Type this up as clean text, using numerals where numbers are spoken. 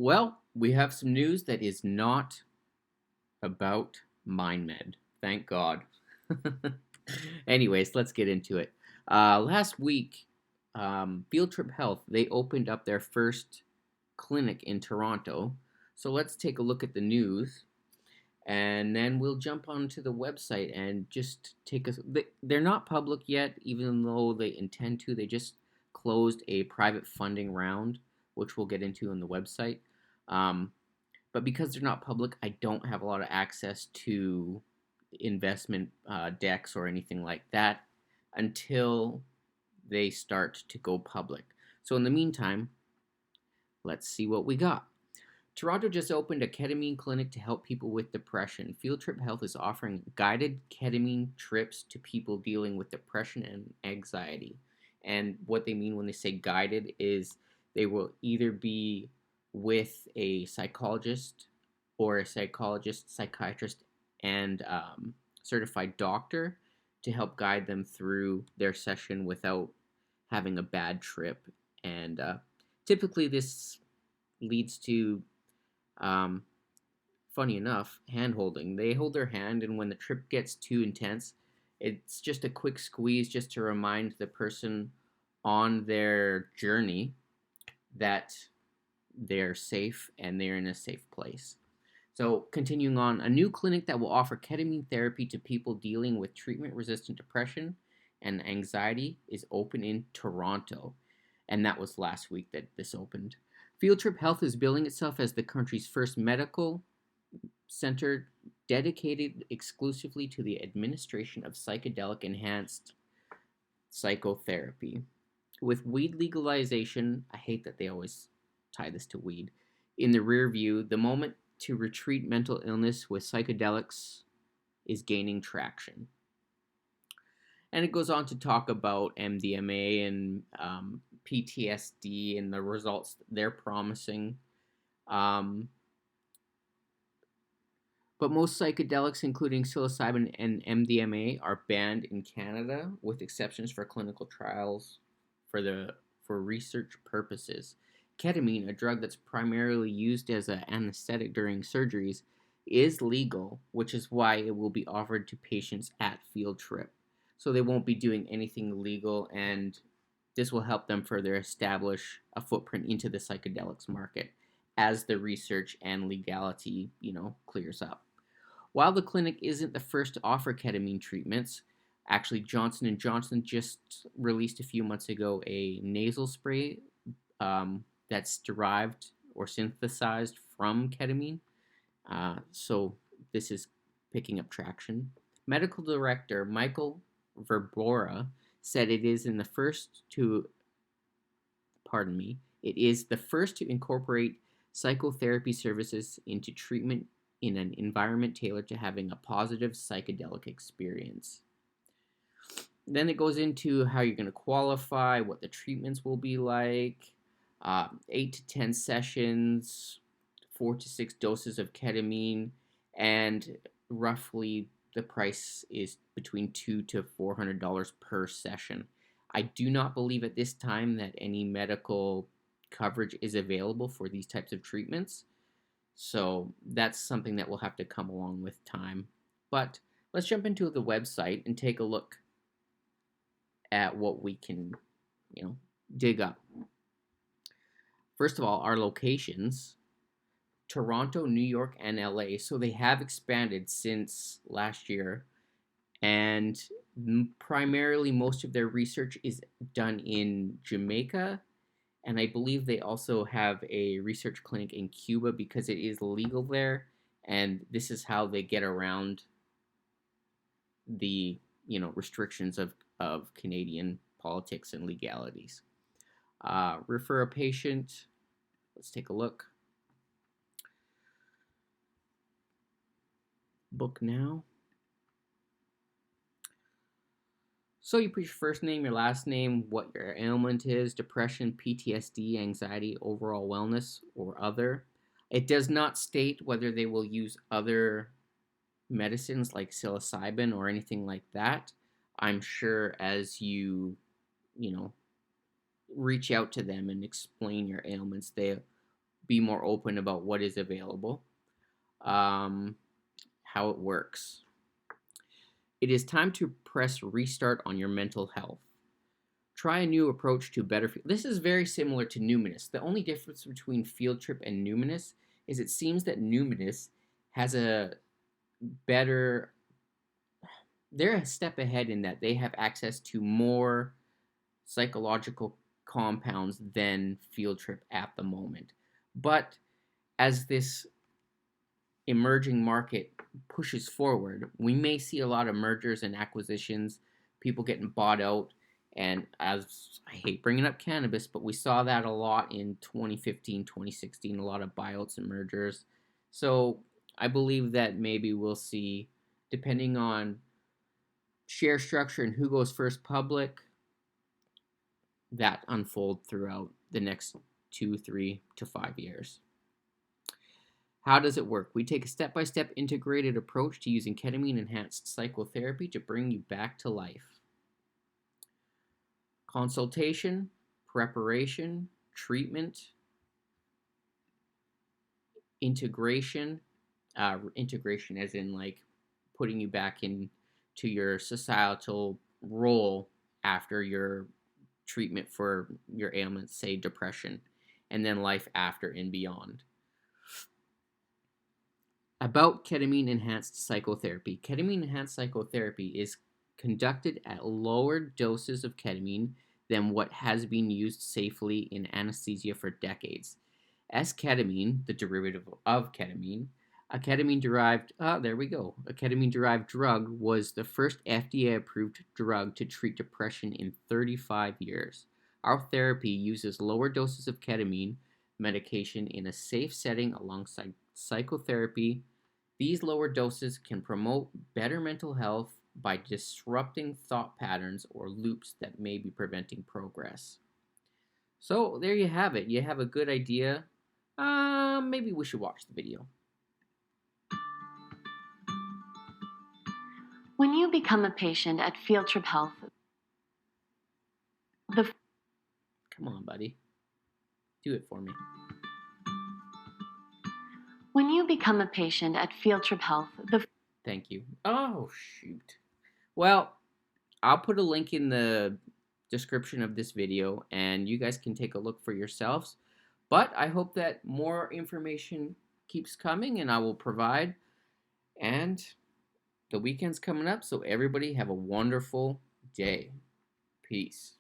Well, we have some news that is not about MindMed. Thank God. Anyways, let's get into it. Last week, Field Trip Health, they opened up their first clinic in Toronto. So let's take a look at the news and then we'll jump onto the website and just take a. They're not public yet, even though they intend to. They just closed a private funding round, which we'll get into on the website. Um, but because they're not public, I don't have a lot of access to investment decks or anything like that until they start to go public. So in the meantime, let's see what we got. Toronto just opened a ketamine clinic to help people with depression. Field Trip Health is offering guided ketamine trips to people dealing with depression and anxiety. And what they mean when they say guided is they will either be with a psychologist or a psychologist, psychiatrist, and certified doctor to help guide them through their session without having a bad trip. And typically, this leads to um, funny enough, hand holding. They hold their hand, and when the trip gets too intense, it's just a quick squeeze just to remind the person on their journey that they're safe and they're in a safe place. So, continuing on, a new clinic that will offer ketamine therapy to people dealing with treatment resistant depression and anxiety is open in Toronto. And that was last week that this opened. Field Trip Health is billing itself as the country's first medical center dedicated exclusively to the administration of psychedelic enhanced psychotherapy. With weed legalization, I hate that they always tie this to weed, in the rear view, the moment to retreat mental illness with psychedelics is gaining traction. And it goes on to talk about MDMA and PTSD and the results they're promising. Um, but most psychedelics, including psilocybin and MDMA, are banned in Canada, with exceptions for clinical trials for research purposes. Ketamine, a drug that's primarily used as an anesthetic during surgeries, is legal, which is why it will be offered to patients at Field Trip. So they won't be doing anything illegal, and this will help them further establish a footprint into the psychedelics market as the research and legality, clears up. While the clinic isn't the first to offer ketamine treatments, actually Johnson & Johnson just released a few months ago a nasal spray that's derived or synthesized from ketamine. So this is picking up traction. Medical director Michael Verbora said it is the first to incorporate psychotherapy services into treatment in an environment tailored to having a positive psychedelic experience. Then it goes into how you're going to qualify, what the treatments will be like, 8 to 10 sessions, 4 to 6 doses of ketamine, and roughly the price is between $200 to $400 per session. I do not believe at this time that any medical coverage is available for these types of treatments. So that's something that will have to come along with time. But let's jump into the website and take a look at what we can, dig up. First of all, our locations: Toronto, New York, and LA. So they have expanded since last year, and primarily most of their research is done in Jamaica, and I believe they also have a research clinic in Cuba because it is legal there, and this is how they get around the restrictions of Canadian politics and legalities. Refer a patient. Let's take a look. Book now. So you put your first name, your last name, what your ailment is: depression, PTSD, anxiety, overall wellness, or other. It does not state whether they will use other medicines like psilocybin or anything like that. I'm sure as you reach out to them and explain your ailments, be more open about what is available, how it works. It is time to press restart on your mental health. Try a new approach to better. This is very similar to Numinous. The only difference between Field Trip and Numinous is it seems that Numinous has a better. They're a step ahead in that they have access to more psychological compounds than Field Trip at the moment. But as this emerging market pushes forward, we may see a lot of mergers and acquisitions, people getting bought out. And as I hate bringing up cannabis, but we saw that a lot in 2015, 2016, a lot of buyouts and mergers. So I believe that maybe we'll see, depending on share structure and who goes first public, that unfold throughout the next 2, 3 to 5 years. How does it work? We take a step-by-step integrated approach to using ketamine-enhanced psychotherapy to bring you back to life. Consultation, preparation, treatment, integration, integration as in like putting you back into your societal role after your treatment for your ailments, say depression, and then life after and beyond. About ketamine-enhanced psychotherapy. Ketamine-enhanced psychotherapy is conducted at lower doses of ketamine than what has been used safely in anesthesia for decades. S-ketamine, the derivative of ketamine, a ketamine-derived drug was the first FDA-approved drug to treat depression in 35 years. Our therapy uses lower doses of ketamine medication in a safe setting alongside psychotherapy. These lower doses can promote better mental health by disrupting thought patterns or loops that may be preventing progress. So there you have it. You have a good idea. Maybe we should watch the video. When you become a patient at Field Trip Health, Come on, buddy. Do it for me. When you become a patient at Field Trip Health, Thank you. Oh, shoot. Well, I'll put a link in the description of this video, and you guys can take a look for yourselves. But I hope that more information keeps coming, and I will provide. And the weekend's coming up, so everybody have a wonderful day. Peace.